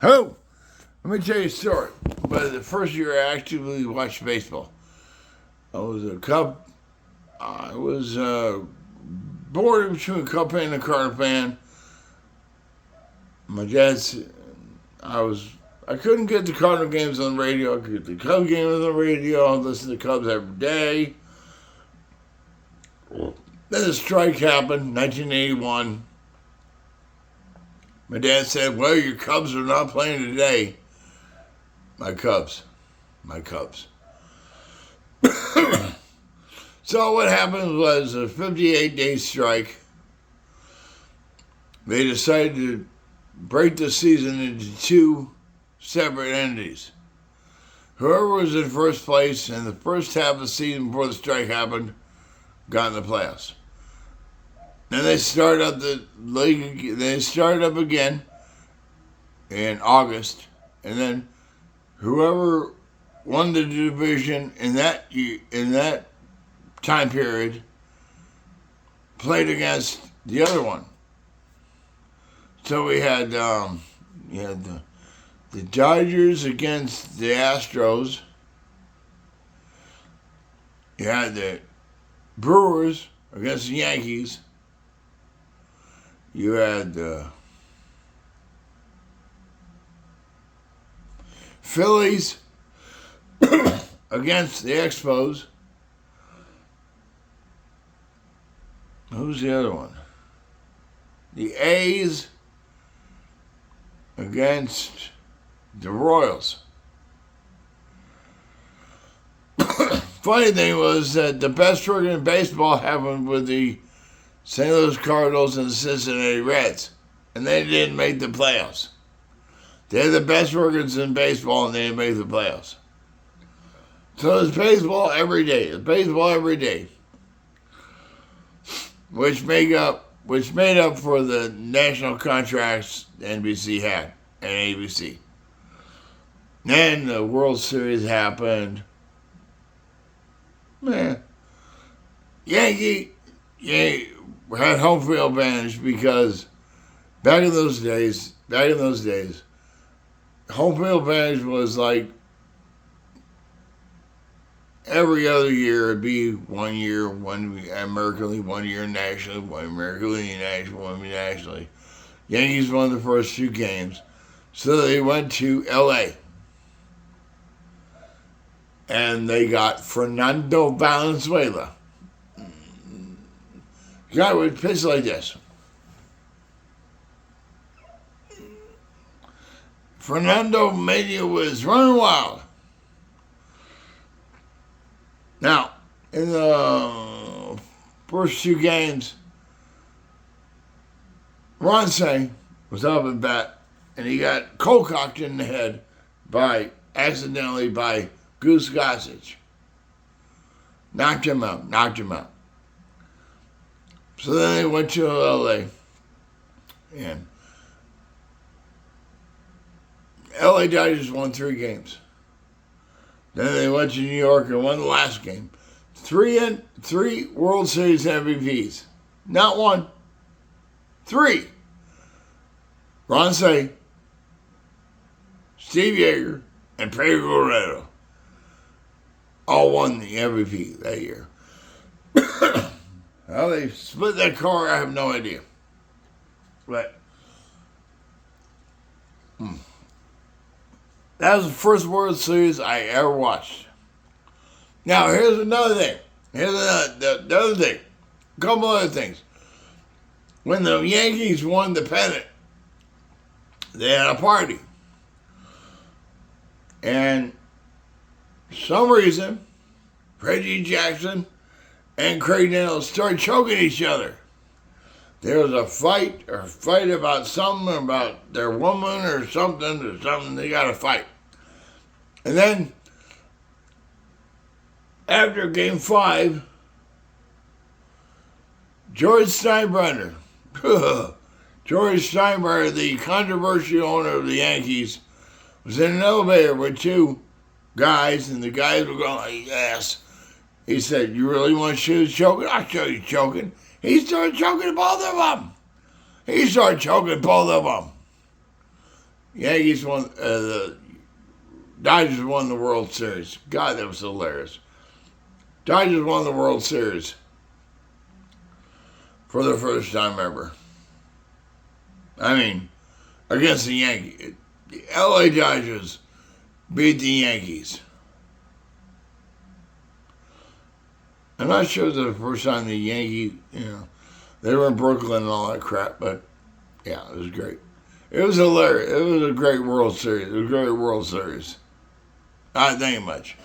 Oh, let me tell you a story. But the first year I actively watched baseball, I was a Cub. I was born between a Cub fan and a Cardinal fan. My dad's. I was. I couldn't get the Cardinal games on the radio. I could get the Cub games on the radio. I listened to the Cubs every day. Then the strike happened, 1981. My dad said, "Well, your Cubs are not playing today." My Cubs. My Cubs. So what happened was a 58-day strike. They decided to break the season into two separate entities. Whoever was in first place in the first half of the season before the strike happened got in the playoffs. Then they started up the league. They started up again in August, and then whoever won the division in that time period played against the other one. So we had the Dodgers against the Astros. You had the Brewers against the Yankees. You had the Phillies against the Expos. Who's the other one? The A's against the Royals. Funny thing was that the best record in baseball happened with the St. Louis Cardinals and the Cincinnati Reds, and they didn't make the playoffs. They had the best records in baseball, and they didn't make the playoffs. So it's baseball every day. It's baseball every day, which made up for the national contracts NBC had and ABC. Then the World Series happened. Man, Yankee had home field advantage because back in those days, home field advantage was like every other year. It'd be 1 year, one American League, 1 year nationally, one American League nationally, one nationally. Yankees won the first two games, so they went to L.A. and they got Fernando Valenzuela. The guy would pitch like this. Fernando Mania was running wild. Now, in the first two games, Ronce was up at bat, and he got cold-cocked in the head accidentally by Goose Gossage. Knocked him out. So then they went to L.A. and L.A. Dodgers won 3 games. Then they went to New York and won the last game. Three World Series MVPs. Not one. 3. Ronce, Steve Yeager, and Pedro Guerrero all won the MVP that year. How they split that car, I have no idea. But that was the first World Series I ever watched. Now, here's another thing. The other thing. A couple other things. When the Yankees won the pennant, they had a party. And for some reason, Reggie Jackson and Craig Neal started choking each other. There was a fight about something, about their woman or something. They got a fight. And then, after Game 5, George Steinbrenner, the controversial owner of the Yankees, was in an elevator with 2 guys, and the guys were going like, yes. He said, "You really want to show you choking? I'll show you choking." He started choking both of them. Yankees won, the Dodgers won the World Series. God, that was hilarious. Dodgers won the World Series for the first time ever. I mean, against the Yankees. The LA Dodgers beat the Yankees. I'm not sure it was the first time the Yankees, they were in Brooklyn and all that crap, but yeah, it was great. It was hilarious. It was a great World Series. It was a great World Series. All right, thank you much.